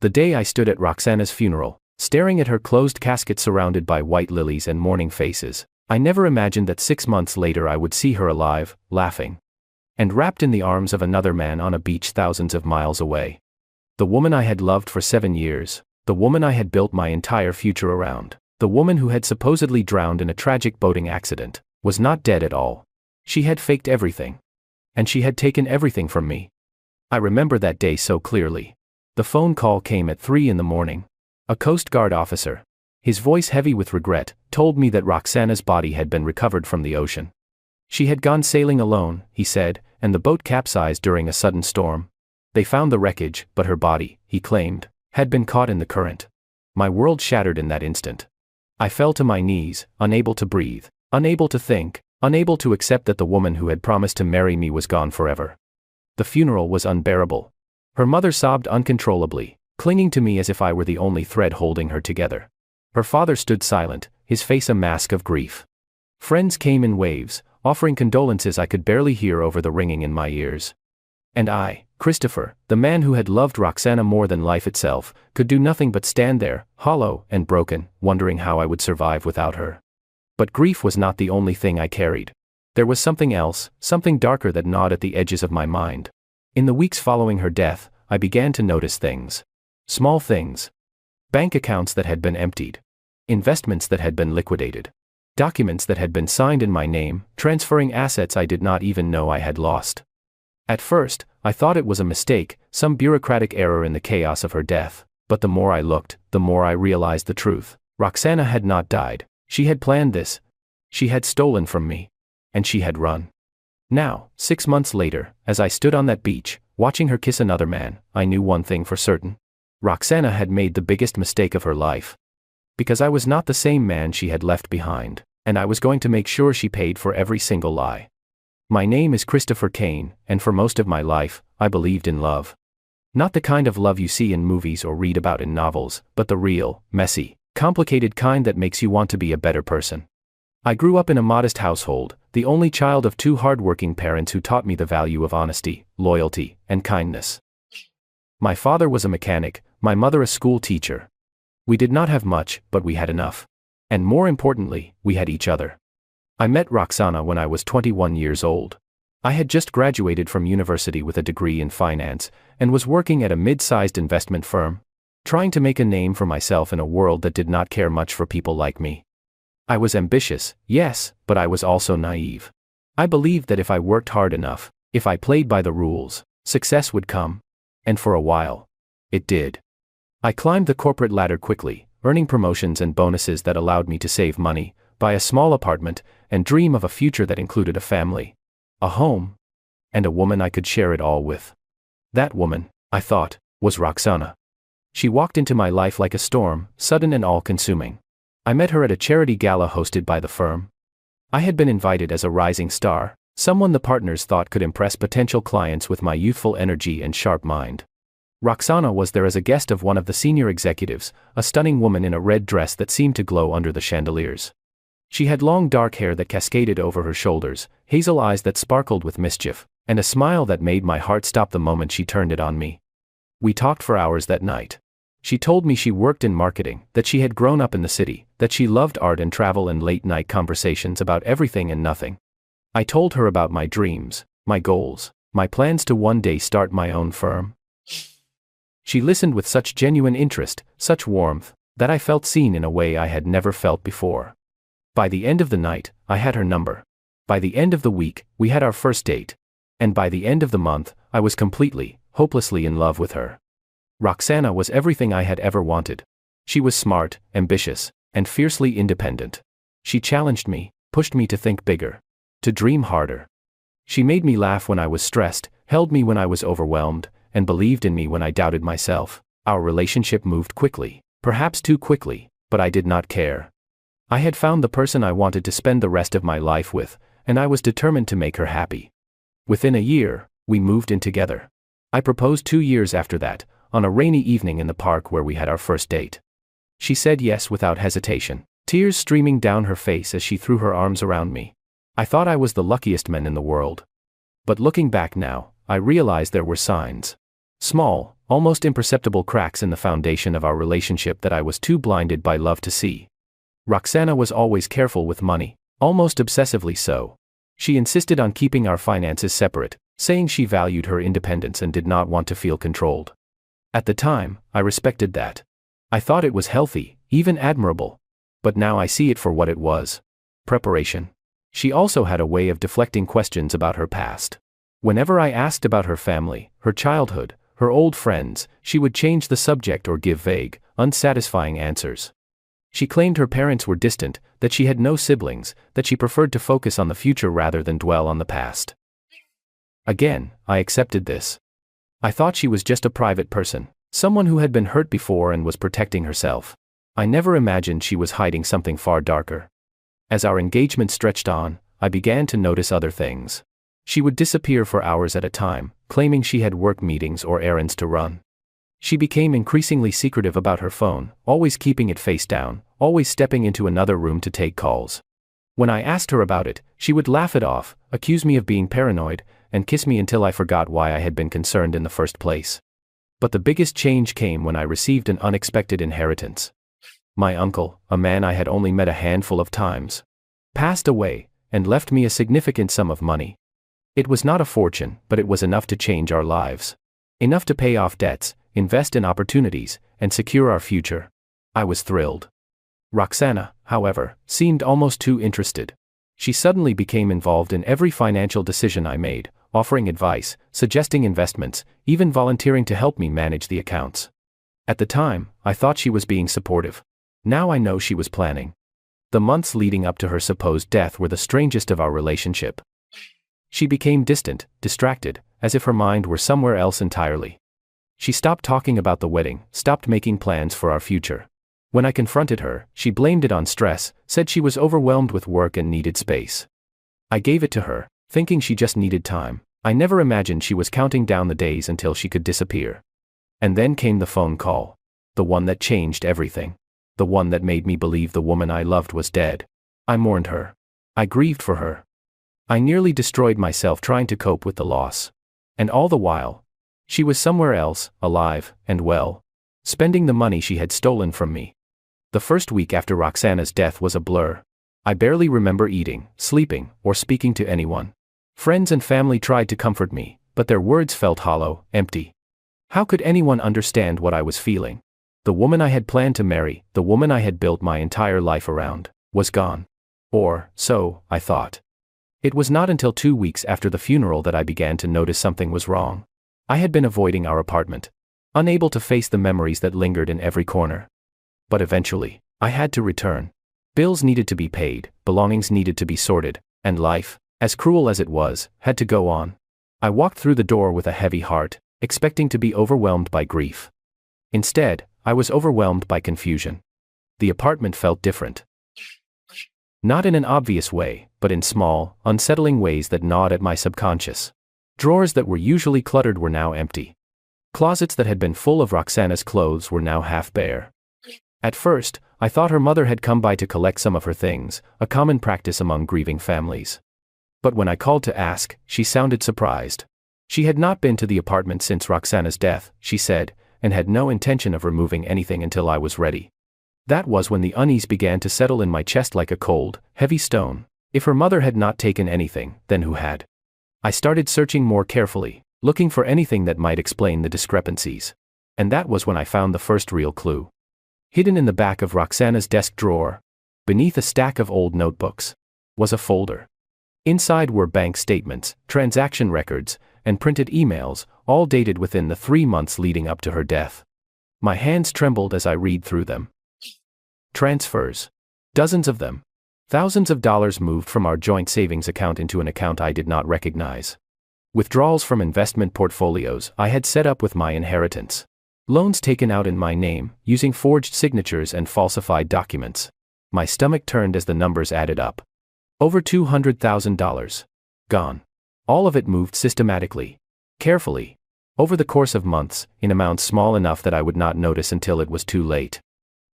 The day I stood at Roxana's funeral, staring at her closed casket surrounded by white lilies and mourning faces, I never imagined that 6 months later I would see her alive, laughing, and wrapped in the arms of another man on a beach thousands of miles away. The woman I had loved for 7 years, the woman I had built my entire future around, the woman who had supposedly drowned in a tragic boating accident, was not dead at all. She had faked everything. And she had taken everything from me. I remember that day so clearly. The phone call came at 3 in the morning. A Coast Guard officer, his voice heavy with regret, told me that Roxana's body had been recovered from the ocean. She had gone sailing alone, he said, and the boat capsized during a sudden storm. They found the wreckage, but her body, he claimed, had been caught in the current. My world shattered in that instant. I fell to my knees, unable to breathe, unable to think, unable to accept that the woman who had promised to marry me was gone forever. The funeral was unbearable. Her mother sobbed uncontrollably, clinging to me as if I were the only thread holding her together. Her father stood silent, his face a mask of grief. Friends came in waves, offering condolences I could barely hear over the ringing in my ears. And I, Christopher, the man who had loved Roxana more than life itself, could do nothing but stand there, hollow and broken, wondering how I would survive without her. But grief was not the only thing I carried. There was something else, something darker that gnawed at the edges of my mind. In the weeks following her death, I began to notice things. Small things. Bank accounts that had been emptied. Investments that had been liquidated. Documents that had been signed in my name, transferring assets I did not even know I had lost. At first, I thought it was a mistake, some bureaucratic error in the chaos of her death, but the more I looked, the more I realized the truth. Roxana had not died. She had planned this. She had stolen from me. And she had run. Now, 6 months later, as I stood on that beach, watching her kiss another man, I knew one thing for certain. Roxana had made the biggest mistake of her life. Because I was not the same man she had left behind, and I was going to make sure she paid for every single lie. My name is Christopher Kane, and for most of my life, I believed in love. Not the kind of love you see in movies or read about in novels, but the real, messy, complicated kind that makes you want to be a better person. I grew up in a modest household, the only child of 2 hard-working parents who taught me the value of honesty, loyalty, and kindness. My father was a mechanic, my mother a school teacher. We did not have much, but we had enough. And more importantly, we had each other. I met Roxana when I was 21 years old. I had just graduated from university with a degree in finance, and was working at a mid-sized investment firm, trying to make a name for myself in a world that did not care much for people like me. I was ambitious, yes, but I was also naive. I believed that if I worked hard enough, if I played by the rules, success would come. And for a while, it did. I climbed the corporate ladder quickly, earning promotions and bonuses that allowed me to save money, buy a small apartment, and dream of a future that included a family, a home, and a woman I could share it all with. That woman, I thought, was Roxana. She walked into my life like a storm, sudden and all-consuming. I met her at a charity gala hosted by the firm. I had been invited as a rising star, someone the partners thought could impress potential clients with my youthful energy and sharp mind. Roxana was there as a guest of one of the senior executives, a stunning woman in a red dress that seemed to glow under the chandeliers. She had long dark hair that cascaded over her shoulders, hazel eyes that sparkled with mischief, and a smile that made my heart stop the moment she turned it on me. We talked for hours that night. She told me she worked in marketing, that she had grown up in the city, that she loved art and travel and late-night conversations about everything and nothing. I told her about my dreams, my goals, my plans to one day start my own firm. She listened with such genuine interest, such warmth, that I felt seen in a way I had never felt before. By the end of the night, I had her number. By the end of the week, we had our first date. And by the end of the month, I was completely, hopelessly in love with her. Roxana was everything I had ever wanted. She was smart, ambitious, and fiercely independent. She challenged me, pushed me to think bigger, to dream harder. She made me laugh when I was stressed, held me when I was overwhelmed, and believed in me when I doubted myself. Our relationship moved quickly, perhaps too quickly, but I did not care. I had found the person I wanted to spend the rest of my life with, and I was determined to make her happy. Within a year, we moved in together. I proposed 2 years after that, on a rainy evening in the park where we had our first date. She said yes without hesitation, tears streaming down her face as she threw her arms around me. I thought I was the luckiest man in the world. But looking back now, I realized there were signs. Small, almost imperceptible cracks in the foundation of our relationship that I was too blinded by love to see. Roxana was always careful with money, almost obsessively so. She insisted on keeping our finances separate, saying she valued her independence and did not want to feel controlled. At the time, I respected that. I thought it was healthy, even admirable. But now I see it for what it was. Preparation. She also had a way of deflecting questions about her past. Whenever I asked about her family, her childhood, her old friends, she would change the subject or give vague, unsatisfying answers. She claimed her parents were distant, that she had no siblings, that she preferred to focus on the future rather than dwell on the past. Again, I accepted this. I thought she was just a private person, someone who had been hurt before and was protecting herself. I never imagined she was hiding something far darker. As our engagement stretched on, I began to notice other things. She would disappear for hours at a time, claiming she had work meetings or errands to run. She became increasingly secretive about her phone, always keeping it face down, always stepping into another room to take calls. When I asked her about it, she would laugh it off, accuse me of being paranoid, and kiss me until I forgot why I had been concerned in the first place. But the biggest change came when I received an unexpected inheritance. My uncle, a man I had only met a handful of times, passed away, and left me a significant sum of money. It was not a fortune, but it was enough to change our lives. Enough to pay off debts, invest in opportunities, and secure our future. I was thrilled. Roxana, however, seemed almost too interested. She suddenly became involved in every financial decision I made, offering advice, suggesting investments, even volunteering to help me manage the accounts. At the time, I thought she was being supportive. Now I know she was planning. The months leading up to her supposed death were the strangest of our relationship. She became distant, distracted, as if her mind were somewhere else entirely. She stopped talking about the wedding, stopped making plans for our future. When I confronted her, she blamed it on stress, said she was overwhelmed with work and needed space. I gave it to her, thinking she just needed time. I never imagined she was counting down the days until she could disappear. And then came the phone call. The one that changed everything. The one that made me believe the woman I loved was dead. I mourned her. I grieved for her. I nearly destroyed myself trying to cope with the loss. And all the while, she was somewhere else, alive, and well, spending the money she had stolen from me. The first week after Roxana's death was a blur. I barely remember eating, sleeping, or speaking to anyone. Friends and family tried to comfort me, but their words felt hollow, empty. How could anyone understand what I was feeling? The woman I had planned to marry, the woman I had built my entire life around, was gone. Or, so, I thought. It was not until 2 weeks after the funeral that I began to notice something was wrong. I had been avoiding our apartment, unable to face the memories that lingered in every corner. But eventually, I had to return. Bills needed to be paid, belongings needed to be sorted, and life, as cruel as it was, had to go on. I walked through the door with a heavy heart, expecting to be overwhelmed by grief. Instead, I was overwhelmed by confusion. The apartment felt different. Not in an obvious way, but in small, unsettling ways that gnawed at my subconscious. Drawers that were usually cluttered were now empty. Closets that had been full of Roxana's clothes were now half bare. At first, I thought her mother had come by to collect some of her things, a common practice among grieving families. But when I called to ask, she sounded surprised. She had not been to the apartment since Roxana's death, she said, and had no intention of removing anything until I was ready. That was when the unease began to settle in my chest like a cold, heavy stone. If her mother had not taken anything, then who had? I started searching more carefully, looking for anything that might explain the discrepancies. And that was when I found the first real clue. Hidden in the back of Roxana's desk drawer, beneath a stack of old notebooks, was a folder. Inside were bank statements, transaction records, and printed emails, all dated within the 3 months leading up to her death. My hands trembled as I read through them. Transfers. Dozens of them. Thousands of dollars moved from our joint savings account into an account I did not recognize. Withdrawals from investment portfolios I had set up with my inheritance. Loans taken out in my name, using forged signatures and falsified documents. My stomach turned as the numbers added up. Over $200,000. Gone. All of it moved systematically, carefully, over the course of months, in amounts small enough that I would not notice until it was too late.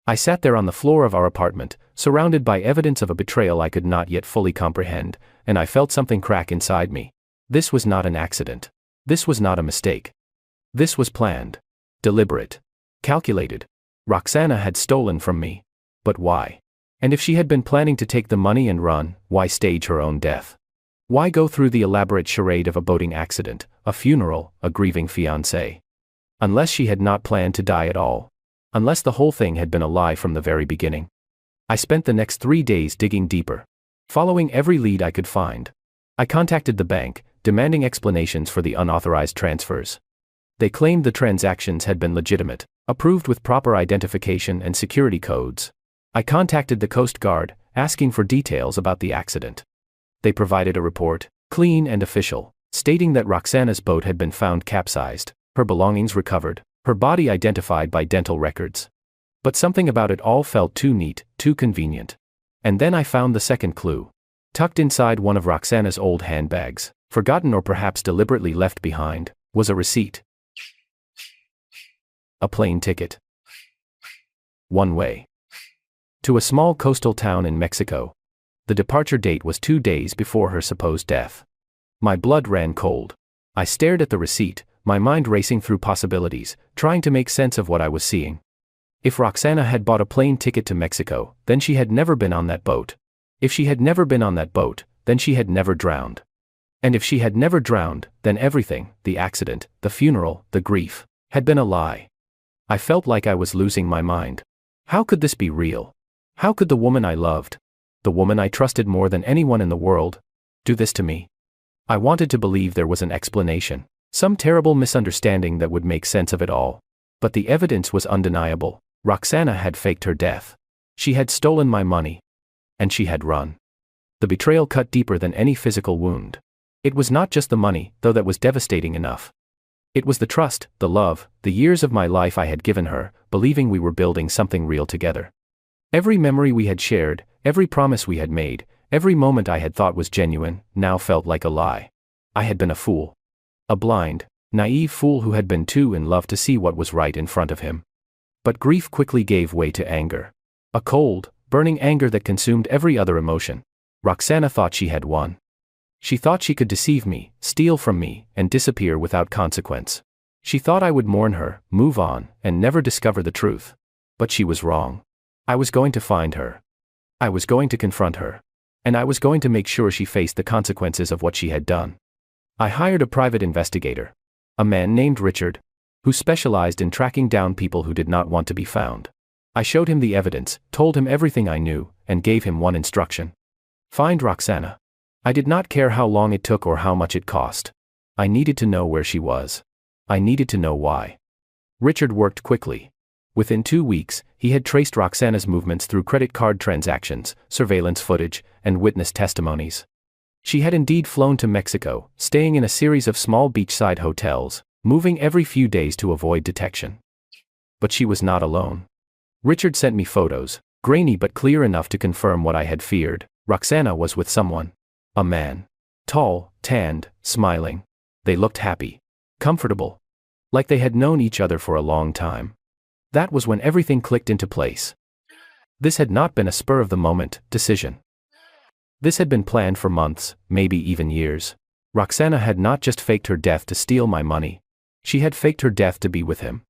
I sat there on the floor of our apartment, surrounded by evidence of a betrayal I could not yet fully comprehend, and I felt something crack inside me. This was not an accident. This was not a mistake. This was planned. Deliberate. Calculated. Roxana had stolen from me. But why? And if she had been planning to take the money and run, why stage her own death? Why go through the elaborate charade of a boating accident, a funeral, a grieving fiancé? Unless she had not planned to die at all. Unless the whole thing had been a lie from the very beginning. I spent the next 3 days digging deeper. Following every lead I could find. I contacted the bank, demanding explanations for the unauthorized transfers. They claimed the transactions had been legitimate, approved with proper identification and security codes. I contacted the Coast Guard, asking for details about the accident. They provided a report, clean and official, stating that Roxana's boat had been found capsized, her belongings recovered, her body identified by dental records. But something about it all felt too neat, too convenient. And then I found the second clue. Tucked inside one of Roxana's old handbags, forgotten or perhaps deliberately left behind, was a receipt. A plane ticket. One way. To a small coastal town in Mexico. The departure date was 2 days before her supposed death. My blood ran cold. I stared at the receipt, my mind racing through possibilities, trying to make sense of what I was seeing. If Roxana had bought a plane ticket to Mexico, then she had never been on that boat. If she had never been on that boat, then she had never drowned. And if she had never drowned, then everything, the accident, the funeral, the grief, had been a lie. I felt like I was losing my mind. How could this be real? How could the woman I loved, the woman I trusted more than anyone in the world, do this to me? I wanted to believe there was an explanation, some terrible misunderstanding that would make sense of it all. But the evidence was undeniable. Roxana had faked her death. She had stolen my money. And she had run. The betrayal cut deeper than any physical wound. It was not just the money, though that was devastating enough. It was the trust, the love, the years of my life I had given her, believing we were building something real together. Every memory we had shared, every promise we had made, every moment I had thought was genuine, now felt like a lie. I had been a fool. A blind, naive fool who had been too in love to see what was right in front of him. But grief quickly gave way to anger. A cold, burning anger that consumed every other emotion. Roxana thought she had won. She thought she could deceive me, steal from me, and disappear without consequence. She thought I would mourn her, move on, and never discover the truth. But she was wrong. I was going to find her. I was going to confront her. And I was going to make sure she faced the consequences of what she had done. I hired a private investigator. A man named Richard, who specialized in tracking down people who did not want to be found. I showed him the evidence, told him everything I knew, and gave him one instruction. Find Roxana. I did not care how long it took or how much it cost. I needed to know where she was. I needed to know why. Richard worked quickly. Within 2 weeks, he had traced Roxana's movements through credit card transactions, surveillance footage, and witness testimonies. She had indeed flown to Mexico, staying in a series of small beachside hotels, moving every few days to avoid detection. But she was not alone. Richard sent me photos, grainy but clear enough to confirm what I had feared. Roxana was with someone. A man. Tall, tanned, smiling. They looked happy. Comfortable. Like they had known each other for a long time. That was when everything clicked into place. This had not been a spur-of-the-moment decision. This had been planned for months, maybe even years. Roxana had not just faked her death to steal my money. She had faked her death to be with him.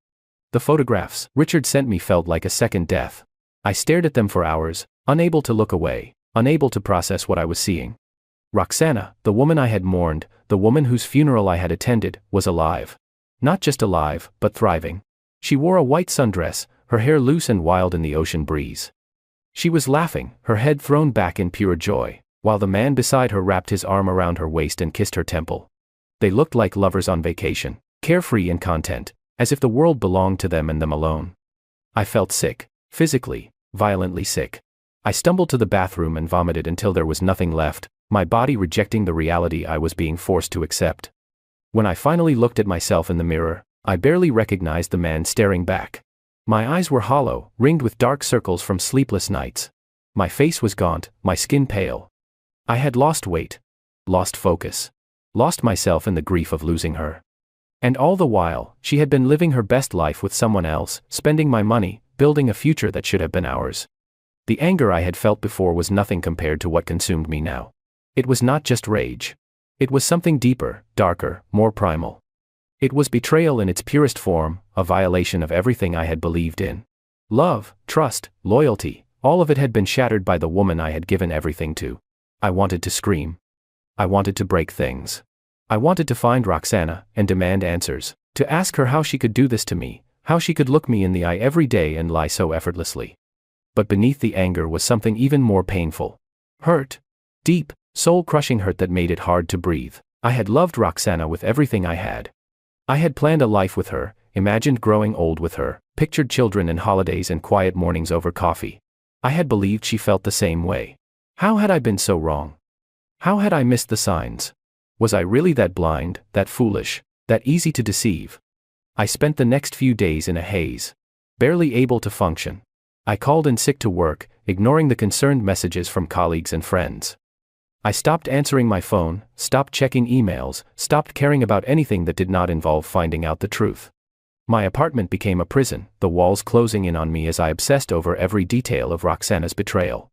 The photographs Richard sent me felt like a second death. I stared at them for hours, unable to look away, unable to process what I was seeing. Roxana, the woman I had mourned, the woman whose funeral I had attended, was alive. Not just alive, but thriving. She wore a white sundress, her hair loose and wild in the ocean breeze. She was laughing, her head thrown back in pure joy, while the man beside her wrapped his arm around her waist and kissed her temple. They looked like lovers on vacation, carefree and content, as if the world belonged to them and them alone. I felt sick, physically, violently sick. I stumbled to the bathroom and vomited until there was nothing left, my body rejecting the reality I was being forced to accept. When I finally looked at myself in the mirror, I barely recognized the man staring back. My eyes were hollow, ringed with dark circles from sleepless nights. My face was gaunt, my skin pale. I had lost weight, lost focus, lost myself in the grief of losing her. And all the while, she had been living her best life with someone else, spending my money, building a future that should have been ours. The anger I had felt before was nothing compared to what consumed me now. It was not just rage. It was something deeper, darker, more primal. It was betrayal in its purest form, a violation of everything I had believed in. Love, trust, loyalty, all of it had been shattered by the woman I had given everything to. I wanted to scream. I wanted to break things. I wanted to find Roxana and demand answers, to ask her how she could do this to me, how she could look me in the eye every day and lie so effortlessly. But beneath the anger was something even more painful. Hurt. Deep, soul-crushing hurt that made it hard to breathe. I had loved Roxana with everything I had. I had planned a life with her, imagined growing old with her, pictured children and holidays and quiet mornings over coffee. I had believed she felt the same way. How had I been so wrong? How had I missed the signs? Was I really that blind, that foolish, that easy to deceive? I spent the next few days in a haze, barely able to function. I called in sick to work, ignoring the concerned messages from colleagues and friends. I stopped answering my phone, stopped checking emails, stopped caring about anything that did not involve finding out the truth. My apartment became a prison, the walls closing in on me as I obsessed over every detail of Roxana's betrayal.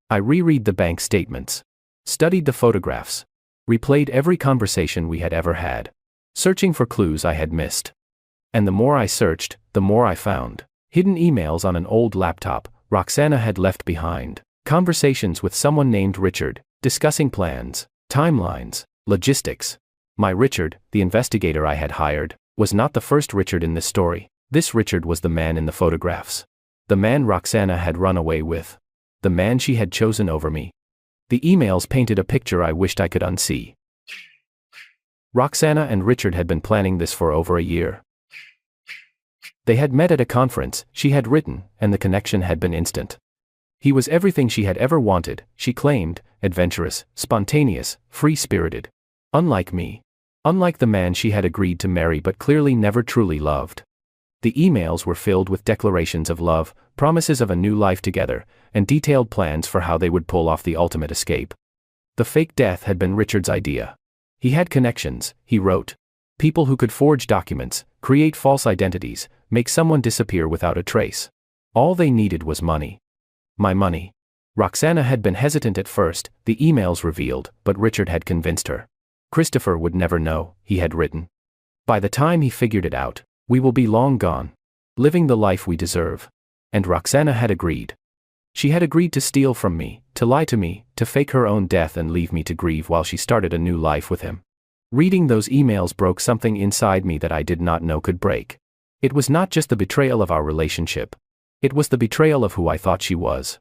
I reread the bank statements, studied the photographs, replayed every conversation we had ever had, searching for clues I had missed. And the more I searched, the more I found. Hidden emails on an old laptop Roxana had left behind, conversations with someone named Richard, discussing plans, timelines, logistics. My Richard, the investigator I had hired, was not the first Richard in this story. This Richard was the man in the photographs. The man Roxana had run away with. The man she had chosen over me. The emails painted a picture I wished I could unsee. Roxana and Richard had been planning this for over a year. They had met at a conference, she had written, and the connection had been instant. He was everything she had ever wanted, she claimed, adventurous, spontaneous, free-spirited. Unlike me. Unlike the man she had agreed to marry but clearly never truly loved. The emails were filled with declarations of love, promises of a new life together, and detailed plans for how they would pull off the ultimate escape. The fake death had been Richard's idea. He had connections, he wrote. People who could forge documents, create false identities, make someone disappear without a trace. All they needed was money. My money. Roxana had been hesitant at first, the emails revealed, but Richard had convinced her. Christopher would never know, he had written. By the time he figured it out, we will be long gone. Living the life we deserve. And Roxana had agreed. She had agreed to steal from me, to lie to me, to fake her own death and leave me to grieve while she started a new life with him. Reading those emails broke something inside me that I did not know could break. It was not just the betrayal of our relationship. It was the betrayal of who I thought she was.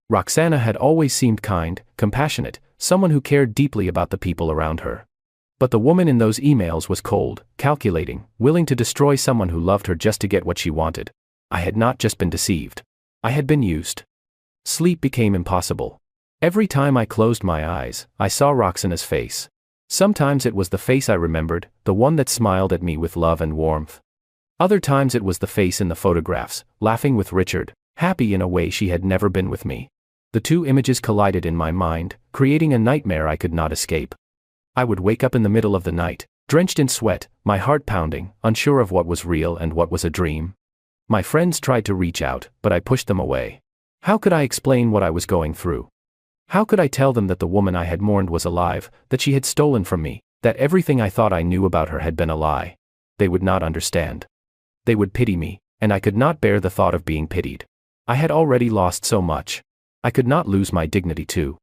Roxana had always seemed kind, compassionate, someone who cared deeply about the people around her. But the woman in those emails was cold, calculating, willing to destroy someone who loved her just to get what she wanted. I had not just been deceived. I had been used. Sleep became impossible. Every time I closed my eyes, I saw Roxana's face. Sometimes it was the face I remembered, the one that smiled at me with love and warmth. Other times it was the face in the photographs, laughing with Richard, happy in a way she had never been with me. The two images collided in my mind, creating a nightmare I could not escape. I would wake up in the middle of the night, drenched in sweat, my heart pounding, unsure of what was real and what was a dream. My friends tried to reach out, but I pushed them away. How could I explain what I was going through? How could I tell them that the woman I had mourned was alive, that she had stolen from me, that everything I thought I knew about her had been a lie? They would not understand. They would pity me, and I could not bear the thought of being pitied. I had already lost so much. I could not lose my dignity too.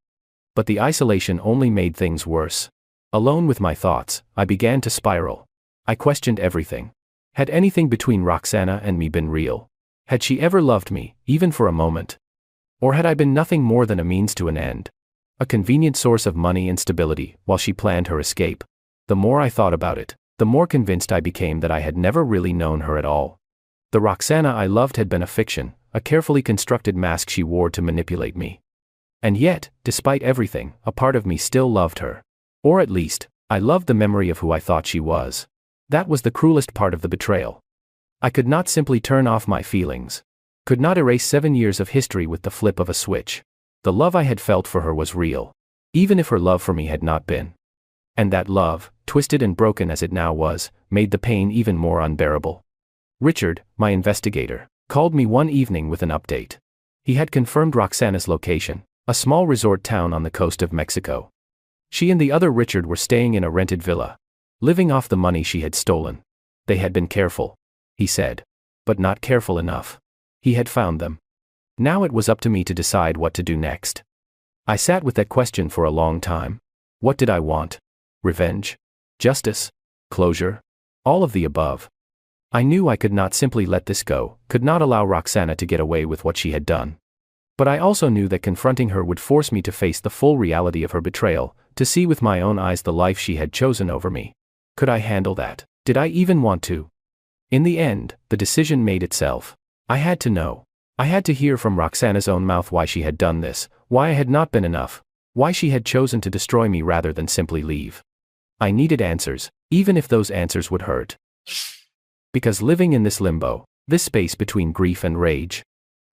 But the isolation only made things worse. Alone with my thoughts, I began to spiral. I questioned everything. Had anything between Roxana and me been real? Had she ever loved me, even for a moment? Or had I been nothing more than a means to an end? A convenient source of money and stability, while she planned her escape. The more I thought about it, the more convinced I became that I had never really known her at all. The Roxana I loved had been a fiction, a carefully constructed mask she wore to manipulate me. And yet, despite everything, a part of me still loved her. Or at least, I loved the memory of who I thought she was. That was the cruelest part of the betrayal. I could not simply turn off my feelings. Could not erase 7 years of history with the flip of a switch. The love I had felt for her was real. Even if her love for me had not been. And that love, twisted and broken as it now was, made the pain even more unbearable. Richard, my investigator, called me one evening with an update. He had confirmed Roxana's location, a small resort town on the coast of Mexico. She and the other Richard were staying in a rented villa, living off the money she had stolen. They had been careful, he said. But not careful enough. He had found them. Now it was up to me to decide what to do next. I sat with that question for a long time. What did I want? Revenge? Justice? Closure? All of the above. I knew I could not simply let this go, could not allow Roxana to get away with what she had done. But I also knew that confronting her would force me to face the full reality of her betrayal, to see with my own eyes the life she had chosen over me. Could I handle that? Did I even want to? In the end, the decision made itself. I had to know. I had to hear from Roxana's own mouth why she had done this, why I had not been enough, why she had chosen to destroy me rather than simply leave. I needed answers, even if those answers would hurt. Because living in this limbo, this space between grief and rage,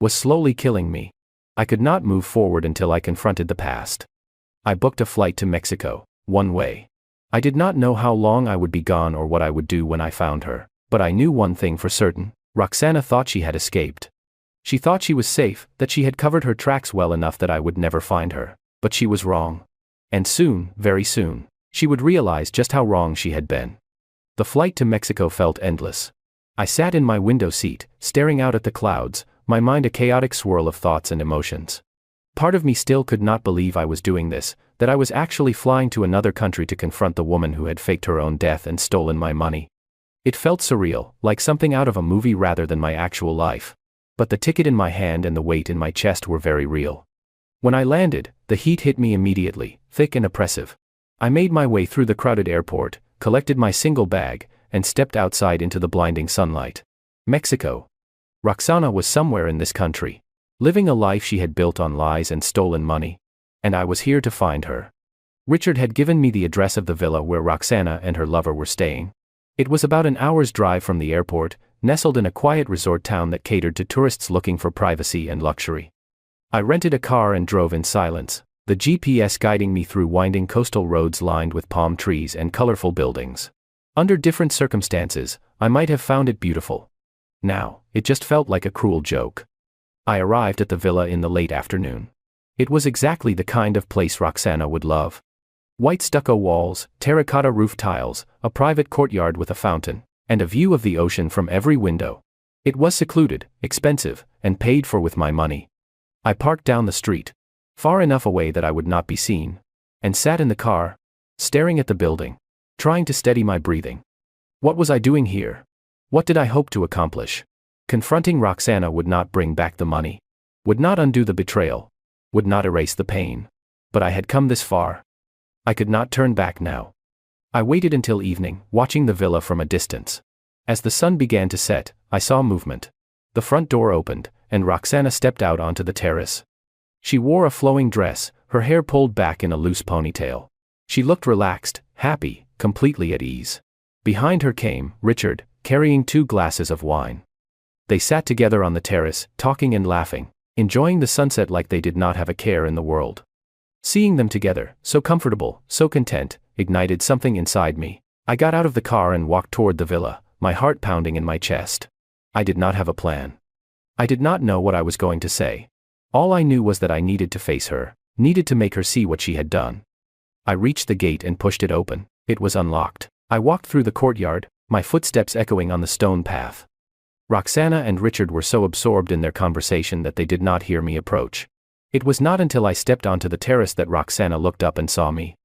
was slowly killing me. I could not move forward until I confronted the past. I booked a flight to Mexico, one way. I did not know how long I would be gone or what I would do when I found her, but I knew one thing for certain: Roxana thought she had escaped. She thought she was safe, that she had covered her tracks well enough that I would never find her, but she was wrong. And soon, very soon, she would realize just how wrong she had been. The flight to Mexico felt endless. I sat in my window seat, staring out at the clouds, my mind a chaotic swirl of thoughts and emotions. Part of me still could not believe I was doing this, that I was actually flying to another country to confront the woman who had faked her own death and stolen my money. It felt surreal, like something out of a movie rather than my actual life. But the ticket in my hand and the weight in my chest were very real. When I landed, the heat hit me immediately, thick and oppressive. I made my way through the crowded airport, collected my single bag, and stepped outside into the blinding sunlight. Mexico. Roxana was somewhere in this country, living a life she had built on lies and stolen money. And I was here to find her. Richard had given me the address of the villa where Roxana and her lover were staying. It was about an hour's drive from the airport, nestled in a quiet resort town that catered to tourists looking for privacy and luxury. I rented a car and drove in silence, the GPS guiding me through winding coastal roads lined with palm trees and colorful buildings. Under different circumstances, I might have found it beautiful. Now, it just felt like a cruel joke. I arrived at the villa in the late afternoon. It was exactly the kind of place Roxana would love. White stucco walls, terracotta roof tiles, a private courtyard with a fountain, and a view of the ocean from every window. It was secluded, expensive, and paid for with my money. I parked down the street, far enough away that I would not be seen, and sat in the car, staring at the building, trying to steady my breathing. What was I doing here? What did I hope to accomplish? Confronting Roxana would not bring back the money, would not undo the betrayal, would not erase the pain. But I had come this far. I could not turn back now. I waited until evening, watching the villa from a distance. As the sun began to set, I saw movement. The front door opened, and Roxana stepped out onto the terrace. She wore a flowing dress, her hair pulled back in a loose ponytail. She looked relaxed, happy, completely at ease. Behind her came Richard, carrying 2 glasses of wine. They sat together on the terrace, talking and laughing, enjoying the sunset like they did not have a care in the world. Seeing them together, so comfortable, so content, ignited something inside me. I got out of the car and walked toward the villa, my heart pounding in my chest. I did not have a plan. I did not know what I was going to say. All I knew was that I needed to face her, needed to make her see what she had done. I reached the gate and pushed it open. It was unlocked. I walked through the courtyard, my footsteps echoing on the stone path. Roxana and Richard were so absorbed in their conversation that they did not hear me approach. It was not until I stepped onto the terrace that Roxana looked up and saw me.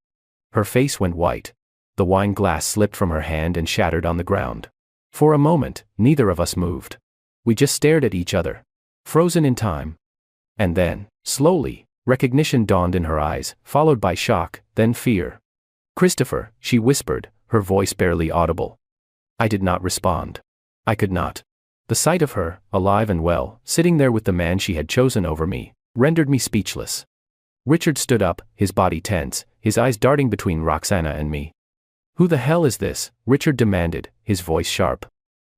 Her face went white. The wine glass slipped from her hand and shattered on the ground. For a moment, neither of us moved. We just stared at each other, frozen in time. And then, slowly, recognition dawned in her eyes, followed by shock, then fear. "Christopher," she whispered, her voice barely audible. I did not respond. I could not. The sight of her, alive and well, sitting there with the man she had chosen over me, rendered me speechless. Richard stood up, his body tense, his eyes darting between Roxana and me. "Who the hell is this?" Richard demanded, his voice sharp.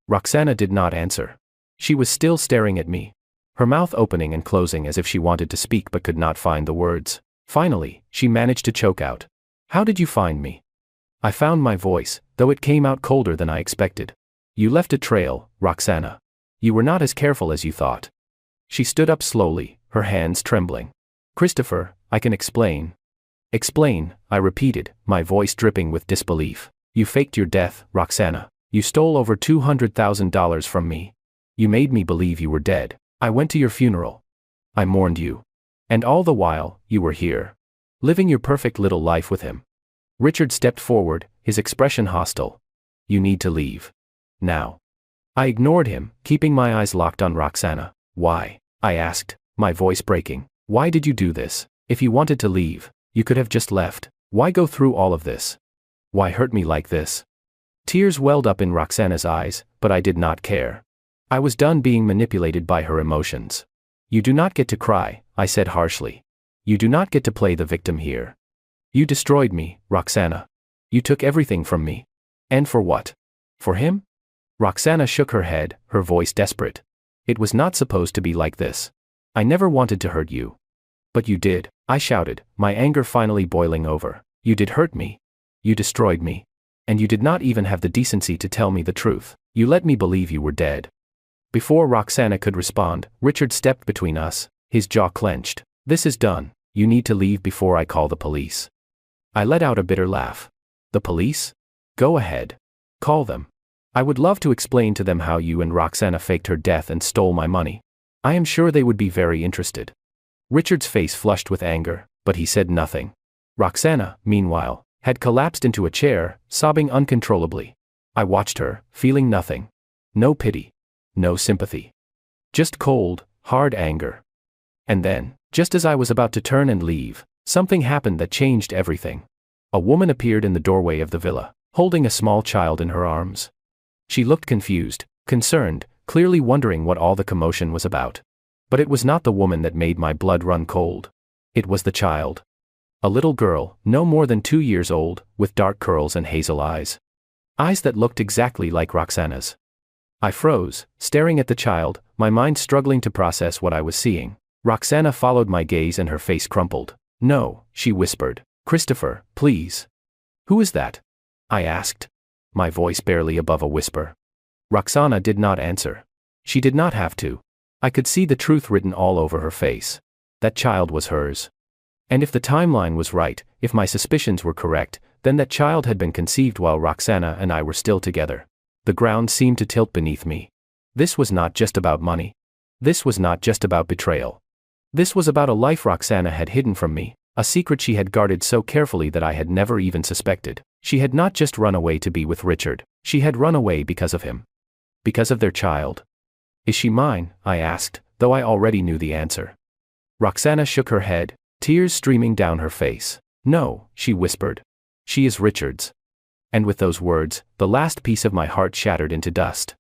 Roxana did not answer. She was still staring at me, her mouth opening and closing as if she wanted to speak but could not find the words. Finally, she managed to choke out, "How did you find me?" I found my voice, though it came out colder than I expected. "You left a trail, Roxana. You were not as careful as you thought." She stood up slowly, her hands trembling. "Christopher, I can explain." "Explain," I repeated, my voice dripping with disbelief. "You faked your death, Roxana. You stole over $200,000 from me. You made me believe you were dead. I went to your funeral. I mourned you. And all the while, you were here. Living your perfect little life with him. Richard stepped forward, his expression hostile. You need to leave. Now. I ignored him, keeping my eyes locked on Roxana. Why? I asked, my voice breaking. Why did you do this? If you wanted to leave, you could have just left. Why go through all of this? Why hurt me like this? Tears welled up in Roxana's eyes, but I did not care. I was done being manipulated by her emotions. You do not get to cry, I said harshly. You do not get to play the victim here. You destroyed me, Roxana. You took everything from me. And for what? For him? Roxana shook her head, her voice desperate. It was not supposed to be like this. I never wanted to hurt you. But you did, I shouted, my anger finally boiling over. You did hurt me. You destroyed me. And you did not even have the decency to tell me the truth. You let me believe you were dead. Before Roxana could respond, Richard stepped between us, his jaw clenched. This is done. You need to leave before I call the police. I let out a bitter laugh. The police? Go ahead. Call them. I would love to explain to them how you and Roxana faked her death and stole my money. I am sure they would be very interested. Richard's face flushed with anger, but he said nothing. Roxana, meanwhile, had collapsed into a chair, sobbing uncontrollably. I watched her, feeling nothing. No pity. No sympathy. Just cold, hard anger. And then, just as I was about to turn and leave, something happened that changed everything. A woman appeared in the doorway of the villa, holding a small child in her arms. She looked confused, concerned, clearly wondering what all the commotion was about. But it was not the woman that made my blood run cold. It was the child. A little girl, no more than 2 years old, with dark curls and hazel eyes. Eyes that looked exactly like Roxana's. I froze, staring at the child, my mind struggling to process what I was seeing. Roxana followed my gaze and her face crumpled. No, she whispered. Christopher, please. Who is that? I asked, my voice barely above a whisper. Roxana did not answer. She did not have to. I could see the truth written all over her face. That child was hers. And if the timeline was right, if my suspicions were correct, then that child had been conceived while Roxana and I were still together. The ground seemed to tilt beneath me. This was not just about money. This was not just about betrayal. This was about a life Roxana had hidden from me, a secret she had guarded so carefully that I had never even suspected. She had not just run away to be with Richard, she had run away because of him. Because of their child. Is she mine? I asked, though I already knew the answer. Roxana shook her head, tears streaming down her face. No, she whispered. She is Richard's. And with those words, the last piece of my heart shattered into dust.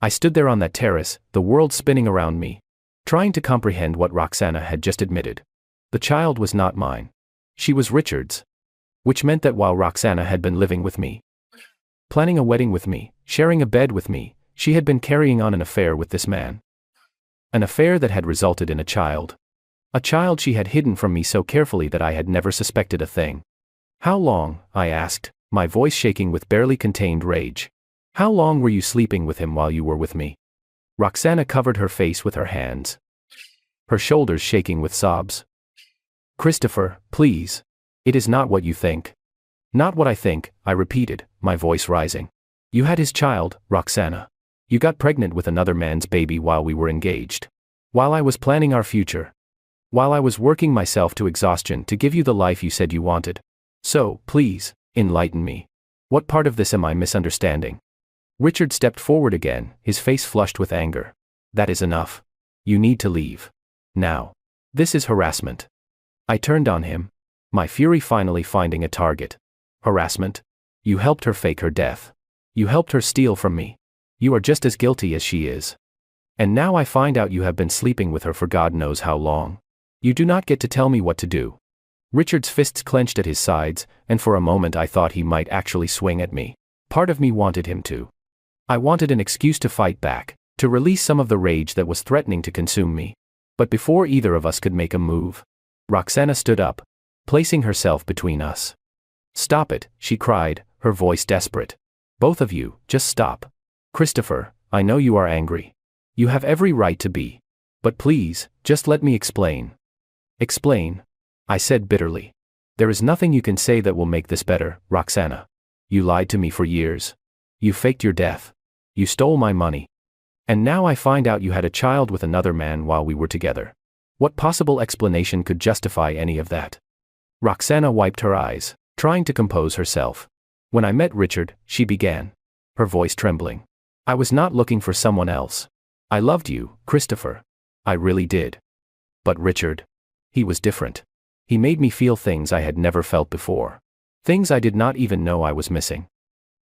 I stood there on that terrace, the world spinning around me, trying to comprehend what Roxana had just admitted. The child was not mine. She was Richard's. Which meant that while Roxana had been living with me, planning a wedding with me, sharing a bed with me, she had been carrying on an affair with this man. An affair that had resulted in a child. A child she had hidden from me so carefully that I had never suspected a thing. How long? I asked, my voice shaking with barely contained rage. How long were you sleeping with him while you were with me? Roxana covered her face with her hands, her shoulders shaking with sobs. Christopher, please. It is not what you think. Not what I think, I repeated, my voice rising. You had his child, Roxana. You got pregnant with another man's baby while we were engaged. While I was planning our future. While I was working myself to exhaustion to give you the life you said you wanted. So, please, enlighten me. What part of this am I misunderstanding? Richard stepped forward again, his face flushed with anger. That is enough. You need to leave. Now. This is harassment. I turned on him, my fury finally finding a target. Harassment? You helped her fake her death. You helped her steal from me. You are just as guilty as she is. And now I find out you have been sleeping with her for God knows how long. You do not get to tell me what to do. Richard's fists clenched at his sides, and for a moment I thought he might actually swing at me. Part of me wanted him to. I wanted an excuse to fight back, to release some of the rage that was threatening to consume me. But before either of us could make a move, Roxana stood up, placing herself between us. Stop it, she cried, her voice desperate. Both of you, just stop. Christopher, I know you are angry. You have every right to be. But please, just let me explain. Explain? I said bitterly. There is nothing you can say that will make this better, Roxana. You lied to me for years. You faked your death. You stole my money. And now I find out you had a child with another man while we were together. What possible explanation could justify any of that? Roxana wiped her eyes, trying to compose herself. When I met Richard, she began, her voice trembling. I was not looking for someone else. I loved you, Christopher. I really did. But Richard, he was different. He made me feel things I had never felt before. Things I did not even know I was missing.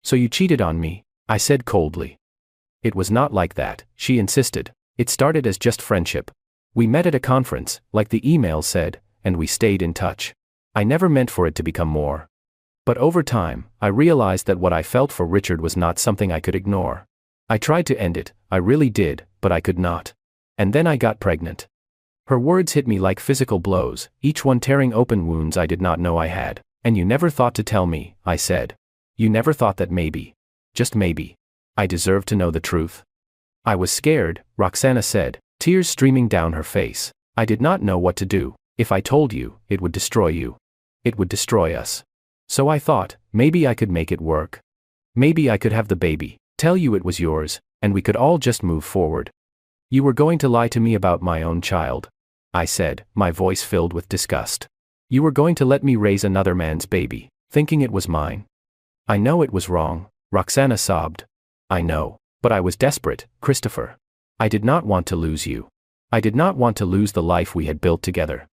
So you cheated on me, I said coldly. It was not like that, she insisted. It started as just friendship. We met at a conference, like the email said, and we stayed in touch. I never meant for it to become more. But over time, I realized that what I felt for Richard was not something I could ignore. I tried to end it, I really did, but I could not. And then I got pregnant. Her words hit me like physical blows, each one tearing open wounds I did not know I had. And you never thought to tell me, I said. You never thought that maybe, just maybe, I deserved to know the truth. I was scared, Roxana said, tears streaming down her face. I did not know what to do. If I told you, it would destroy you. It would destroy us. So I thought, maybe I could make it work. Maybe I could have the baby, tell you it was yours, and we could all just move forward. You were going to lie to me about my own child, I said, my voice filled with disgust. You were going to let me raise another man's baby, thinking it was mine. I know it was wrong, Roxana sobbed. I know, but I was desperate, Christopher. I did not want to lose you. I did not want to lose the life we had built together.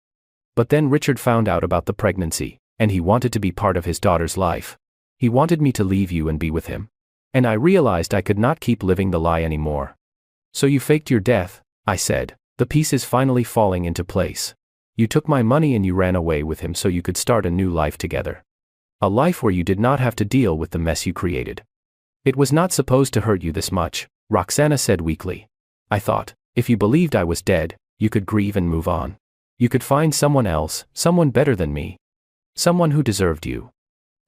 But then Richard found out about the pregnancy, and he wanted to be part of his daughter's life. He wanted me to leave you and be with him. And I realized I could not keep living the lie anymore. So you faked your death, I said, the pieces finally falling into place. You took my money and you ran away with him so you could start a new life together. A life where you did not have to deal with the mess you created. It was not supposed to hurt you this much, Roxana said weakly. I thought, if you believed I was dead, you could grieve and move on. You could find someone else, someone better than me. Someone who deserved you.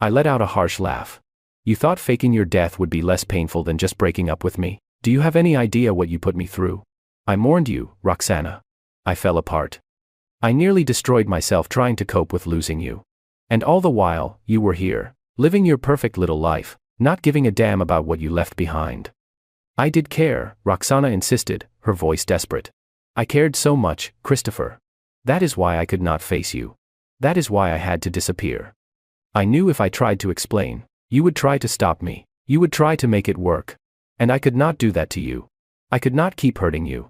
I let out a harsh laugh. You thought faking your death would be less painful than just breaking up with me? Do you have any idea what you put me through? I mourned you, Roxana. I fell apart. I nearly destroyed myself trying to cope with losing you. And all the while, you were here, living your perfect little life, not giving a damn about what you left behind. I did care, Roxana insisted, her voice desperate. I cared so much, Christopher. That is why I could not face you. That is why I had to disappear. I knew if I tried to explain, you would try to stop me, you would try to make it work. And I could not do that to you. I could not keep hurting you.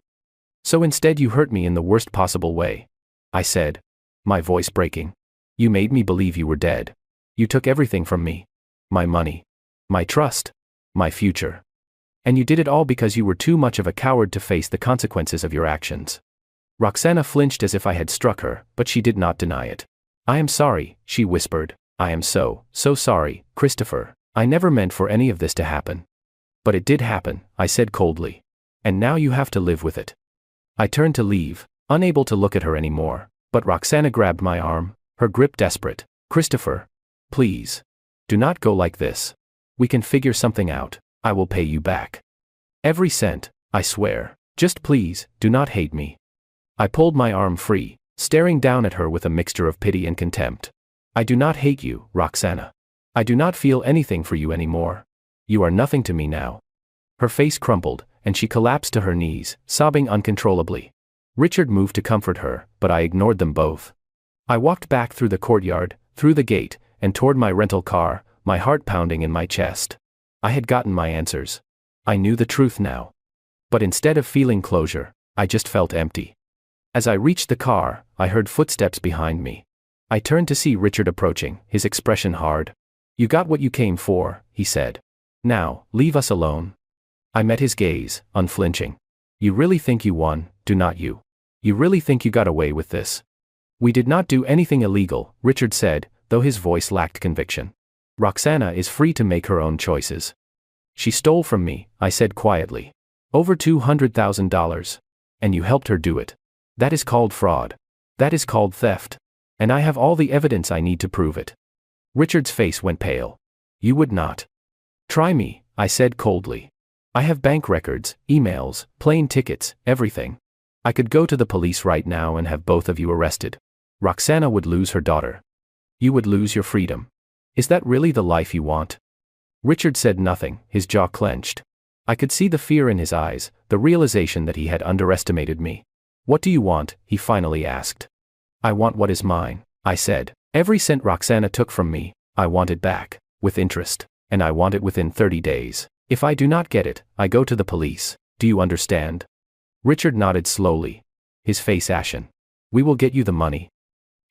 So instead you hurt me in the worst possible way. I said, my voice breaking. You made me believe you were dead. You took everything from me. My money. My trust. My future. And you did it all because you were too much of a coward to face the consequences of your actions. Roxana flinched as if I had struck her, but she did not deny it. I am sorry, she whispered. I am so sorry, Christopher. I never meant for any of this to happen. But it did happen, I said coldly. And now you have to live with it. I turned to leave, unable to look at her anymore, but Roxana grabbed my arm, her grip desperate. Christopher. Please. Do not go like this. We can figure something out. I will pay you back. Every cent, I swear. Just please, do not hate me. I pulled my arm free, staring down at her with a mixture of pity and contempt. I do not hate you, Roxana. I do not feel anything for you anymore. You are nothing to me now. Her face crumpled, and she collapsed to her knees, sobbing uncontrollably. Richard moved to comfort her, but I ignored them both. I walked back through the courtyard, through the gate, and toward my rental car, my heart pounding in my chest. I had gotten my answers. I knew the truth now. But instead of feeling closure, I just felt empty. As I reached the car, I heard footsteps behind me. I turned to see Richard approaching, his expression hard. You got what you came for, he said. Now, leave us alone. I met his gaze, unflinching. You really think you won, do not you? You really think you got away with this? We did not do anything illegal, Richard said, though his voice lacked conviction. Roxana is free to make her own choices. She stole from me, I said quietly. Over $200,000. And you helped her do it. That is called fraud. That is called theft. And I have all the evidence I need to prove it. Richard's face went pale. You would not. Try me, I said coldly. I have bank records, emails, plane tickets, everything. I could go to the police right now and have both of you arrested. Roxana would lose her daughter. You would lose your freedom. Is that really the life you want? Richard said nothing, his jaw clenched. I could see the fear in his eyes, the realization that he had underestimated me. What do you want? He finally asked. I want what is mine, I said. Every cent Roxana took from me, I want it back, with interest, and I want it within 30 days. If I do not get it, I go to the police. Do you understand? Richard nodded slowly, his face ashen. We will get you the money.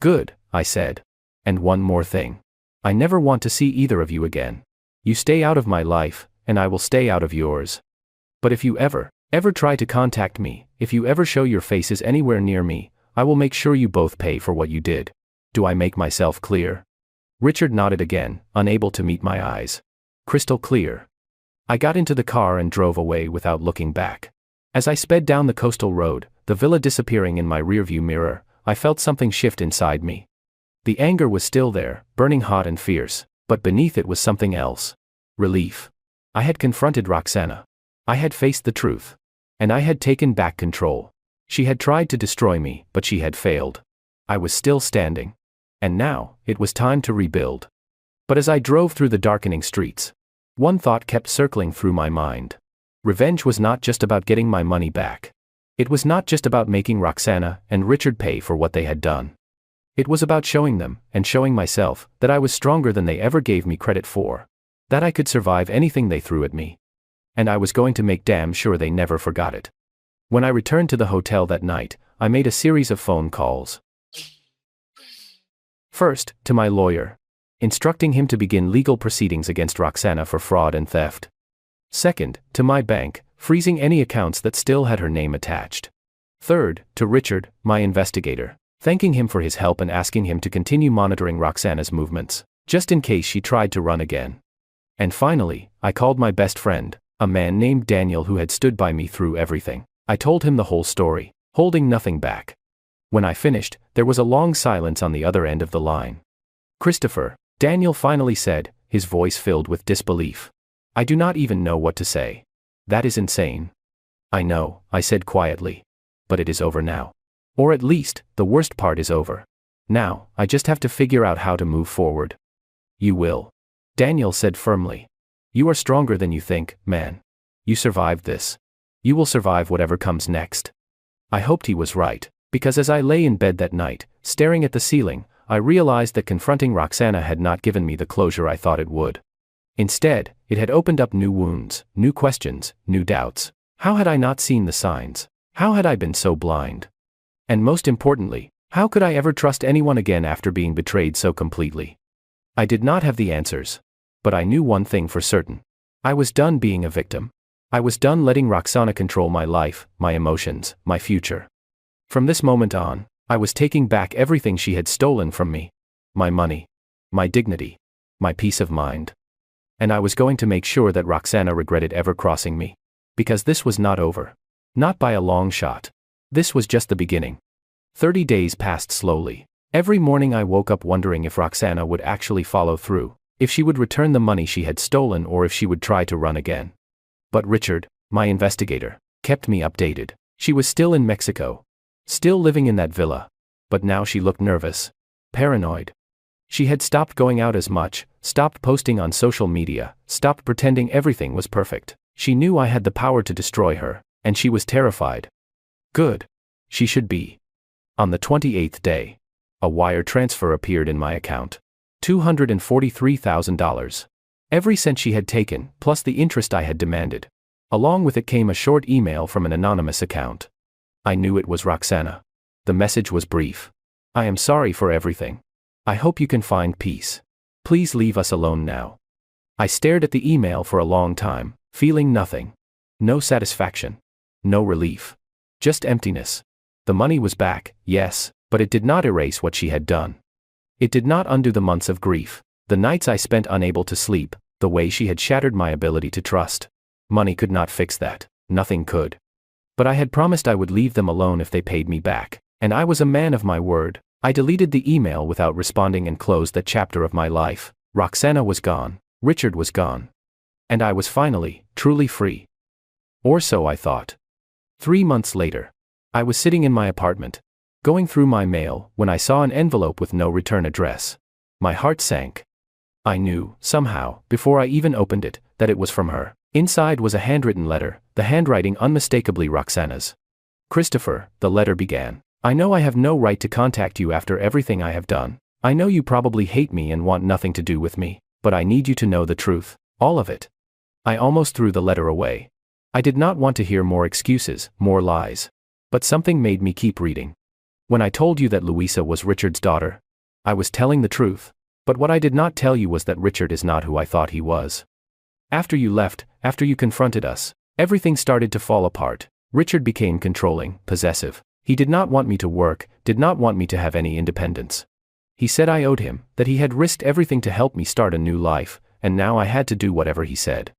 Good, I said. And one more thing. I never want to see either of you again. You stay out of my life, and I will stay out of yours. But if you ever try to contact me, if you ever show your faces anywhere near me, I will make sure you both pay for what you did. Do I make myself clear? Richard nodded again, unable to meet my eyes. Crystal clear. I got into the car and drove away without looking back. As I sped down the coastal road, the villa disappearing in my rearview mirror, I felt something shift inside me. The anger was still there, burning hot and fierce, but beneath it was something else. Relief. I had confronted Roxana. I had faced the truth. And I had taken back control. She had tried to destroy me, but she had failed. I was still standing. And now, it was time to rebuild. But as I drove through the darkening streets, one thought kept circling through my mind. Revenge was not just about getting my money back. It was not just about making Roxana and Richard pay for what they had done. It was about showing them, and showing myself, that I was stronger than they ever gave me credit for. That I could survive anything they threw at me. And I was going to make damn sure they never forgot it. When I returned to the hotel that night, I made a series of phone calls. First, to my lawyer, instructing him to begin legal proceedings against Roxana for fraud and theft. Second, to my bank, freezing any accounts that still had her name attached. Third, to Richard, my investigator, thanking him for his help and asking him to continue monitoring Roxana's movements, just in case she tried to run again. And finally, I called my best friend, a man named Daniel who had stood by me through everything. I told him the whole story, holding nothing back. When I finished, there was a long silence on the other end of the line. Christopher, Daniel finally said, his voice filled with disbelief. I do not even know what to say. That is insane. I know, I said quietly. But it is over now. Or at least, the worst part is over. Now, I just have to figure out how to move forward. You will. Daniel said firmly. You are stronger than you think, man. You survived this. You will survive whatever comes next. I hoped he was right, because as I lay in bed that night, staring at the ceiling, I realized that confronting Roxana had not given me the closure I thought it would. Instead, it had opened up new wounds, new questions, new doubts. How had I not seen the signs? How had I been so blind? And most importantly, how could I ever trust anyone again after being betrayed so completely? I did not have the answers. But I knew one thing for certain. I was done being a victim. I was done letting Roxana control my life, my emotions, my future. From this moment on, I was taking back everything she had stolen from me. My money, my dignity, my peace of mind. And I was going to make sure that Roxana regretted ever crossing me. Because this was not over. Not by a long shot. This was just the beginning. 30 days passed slowly. Every morning I woke up wondering if Roxana would actually follow through, if she would return the money she had stolen or if she would try to run again. But Richard, my investigator, kept me updated. She was still in Mexico. Still living in that villa. But now she looked nervous. Paranoid. She had stopped going out as much, stopped posting on social media, stopped pretending everything was perfect. She knew I had the power to destroy her, and she was terrified. Good. She should be. On the 28th day, a wire transfer appeared in my account. $243,000. Every cent she had taken, plus the interest I had demanded. Along with it came a short email from an anonymous account. I knew it was Roxana. The message was brief. I am sorry for everything. I hope you can find peace. Please leave us alone now. I stared at the email for a long time, feeling nothing. No satisfaction. No relief. Just emptiness. The money was back, yes, but it did not erase what she had done. It did not undo the months of grief, the nights I spent unable to sleep, the way she had shattered my ability to trust. Money could not fix that. Nothing could. But I had promised I would leave them alone if they paid me back, and I was a man of my word. I deleted the email without responding and closed that chapter of my life. Roxana was gone. Richard was gone. And I was finally, truly free. Or so I thought. 3 months later, I was sitting in my apartment, going through my mail, when I saw an envelope with no return address. My heart sank. I knew, somehow, before I even opened it, that it was from her. Inside was a handwritten letter, the handwriting unmistakably Roxana's. Christopher, the letter began. I know I have no right to contact you after everything I have done. I know you probably hate me and want nothing to do with me, but I need you to know the truth, all of it. I almost threw the letter away. I did not want to hear more excuses, more lies. But something made me keep reading. When I told you that Louisa was Richard's daughter, I was telling the truth. But what I did not tell you was that Richard is not who I thought he was. After you left, after you confronted us, everything started to fall apart. Richard became controlling, possessive. He did not want me to work, did not want me to have any independence. He said I owed him, that he had risked everything to help me start a new life, and now I had to do whatever he said.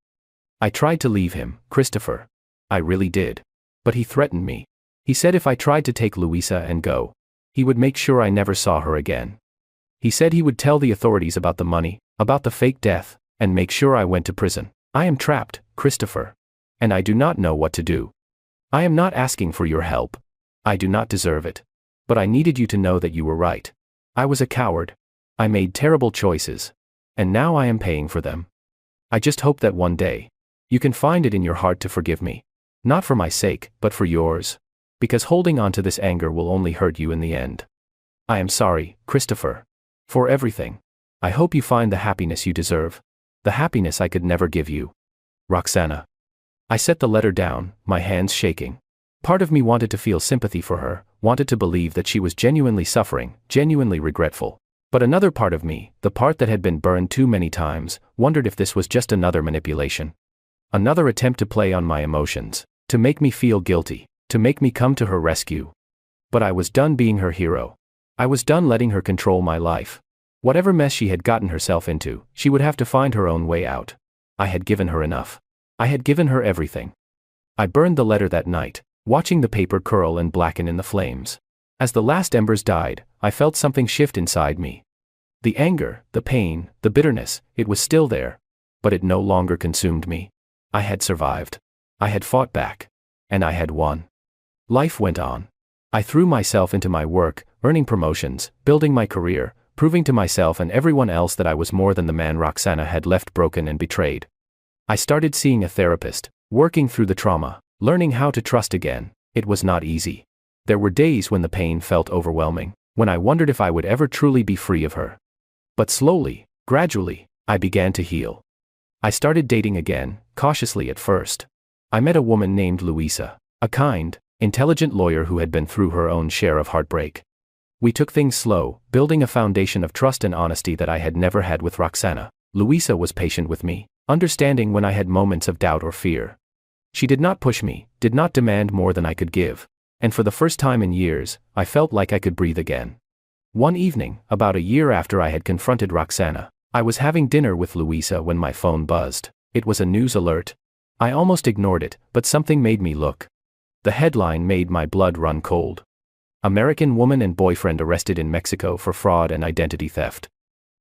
I tried to leave him, Christopher. I really did. But he threatened me. He said if I tried to take Louisa and go, he would make sure I never saw her again. He said he would tell the authorities about the money, about the fake death, and make sure I went to prison. I am trapped, Christopher. And I do not know what to do. I am not asking for your help. I do not deserve it. But I needed you to know that you were right. I was a coward. I made terrible choices. And now I am paying for them. I just hope that one day, you can find it in your heart to forgive me. Not for my sake, but for yours. Because holding on to this anger will only hurt you in the end. I am sorry, Christopher. For everything. I hope you find the happiness you deserve. The happiness I could never give you. Roxana. I set the letter down, my hands shaking. Part of me wanted to feel sympathy for her, wanted to believe that she was genuinely suffering, genuinely regretful. But another part of me, the part that had been burned too many times, wondered if this was just another manipulation. Another attempt to play on my emotions, to make me feel guilty, to make me come to her rescue. But I was done being her hero. I was done letting her control my life. Whatever mess she had gotten herself into, she would have to find her own way out. I had given her enough. I had given her everything. I burned the letter that night, watching the paper curl and blacken in the flames. As the last embers died, I felt something shift inside me. The anger, the pain, the bitterness, it was still there. But it no longer consumed me. I had survived. I had fought back. And I had won. Life went on. I threw myself into my work, earning promotions, building my career, proving to myself and everyone else that I was more than the man Roxana had left broken and betrayed. I started seeing a therapist, working through the trauma, learning how to trust again. It was not easy. There were days when the pain felt overwhelming, when I wondered if I would ever truly be free of her. But slowly, gradually, I began to heal. I started dating again, cautiously at first. I met a woman named Louisa, a kind, intelligent lawyer who had been through her own share of heartbreak. We took things slow, building a foundation of trust and honesty that I had never had with Roxana. Louisa was patient with me, understanding when I had moments of doubt or fear. She did not push me, did not demand more than I could give, and for the first time in years, I felt like I could breathe again. One evening, about a year after I had confronted Roxana, I was having dinner with Louisa when my phone buzzed. It was a news alert. I almost ignored it, but something made me look. The headline made my blood run cold. American woman and boyfriend arrested in Mexico for fraud and identity theft.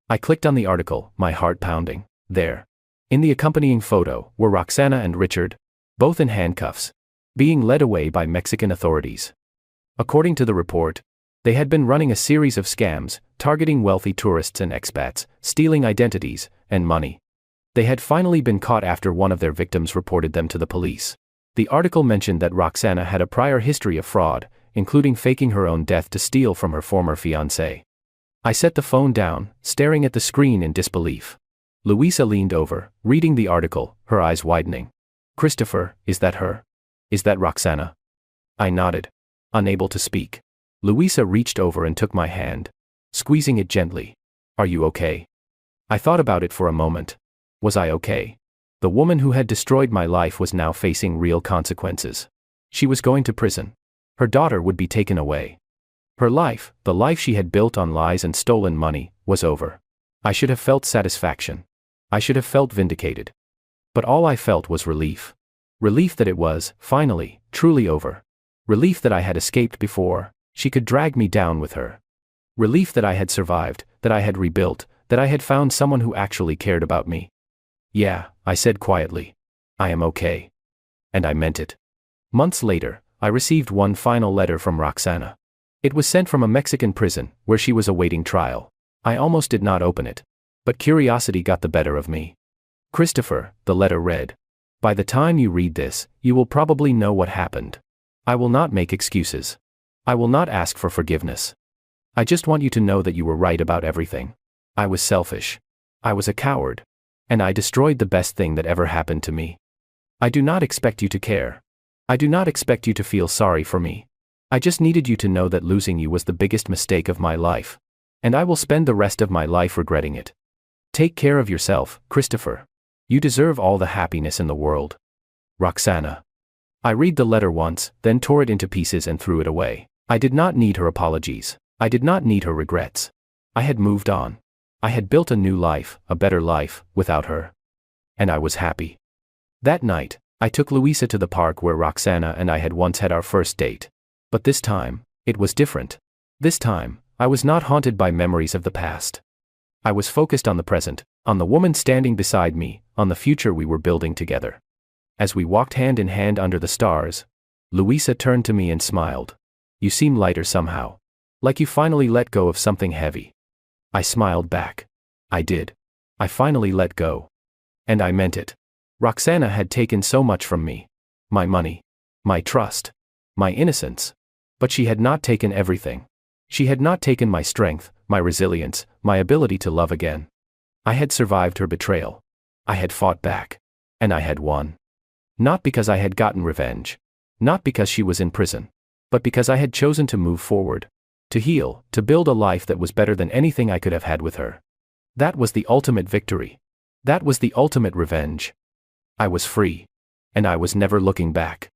I clicked on the article, my heart pounding. There, in the accompanying photo, were Roxana and Richard, both in handcuffs, being led away by Mexican authorities. According to the report, they had been running a series of scams, targeting wealthy tourists and expats, stealing identities and money. They had finally been caught after one of their victims reported them to the police. The article mentioned that Roxana had a prior history of fraud, including faking her own death to steal from her former fiancé. I set the phone down, staring at the screen in disbelief. Louisa leaned over, reading the article, her eyes widening. Christopher, is that her? Is that Roxana? I nodded, unable to speak. Louisa reached over and took my hand, squeezing it gently. Are you okay? I thought about it for a moment. Was I okay? The woman who had destroyed my life was now facing real consequences. She was going to prison. Her daughter would be taken away. Her life, the life she had built on lies and stolen money, was over. I should have felt satisfaction. I should have felt vindicated. But all I felt was relief. Relief that it was, finally, truly over. Relief that I had escaped before she could drag me down with her. Relief that I had survived, that I had rebuilt, that I had found someone who actually cared about me. Yeah, I said quietly. I am okay. And I meant it. Months later, I received one final letter from Roxana. It was sent from a Mexican prison, where she was awaiting trial. I almost did not open it. But curiosity got the better of me. Christopher, the letter read. By the time you read this, you will probably know what happened. I will not make excuses. I will not ask for forgiveness. I just want you to know that you were right about everything. I was selfish. I was a coward. And I destroyed the best thing that ever happened to me. I do not expect you to care. I do not expect you to feel sorry for me. I just needed you to know that losing you was the biggest mistake of my life. And I will spend the rest of my life regretting it. Take care of yourself, Christopher. You deserve all the happiness in the world. Roxana. I read the letter once, then tore it into pieces and threw it away. I did not need her apologies. I did not need her regrets. I had moved on. I had built a new life, a better life, without her. And I was happy. That night, I took Louisa to the park where Roxana and I had once had our first date. But this time, it was different. This time, I was not haunted by memories of the past. I was focused on the present, on the woman standing beside me, on the future we were building together. As we walked hand in hand under the stars, Louisa turned to me and smiled. You seem lighter somehow. Like you finally let go of something heavy. I smiled back. I did. I finally let go. And I meant it. Roxana had taken so much from me. My money. My trust. My innocence. But she had not taken everything. She had not taken my strength, my resilience, my ability to love again. I had survived her betrayal. I had fought back. And I had won. Not because I had gotten revenge. Not because she was in prison. But because I had chosen to move forward. To heal, to build a life that was better than anything I could have had with her. That was the ultimate victory. That was the ultimate revenge. I was free. And I was never looking back.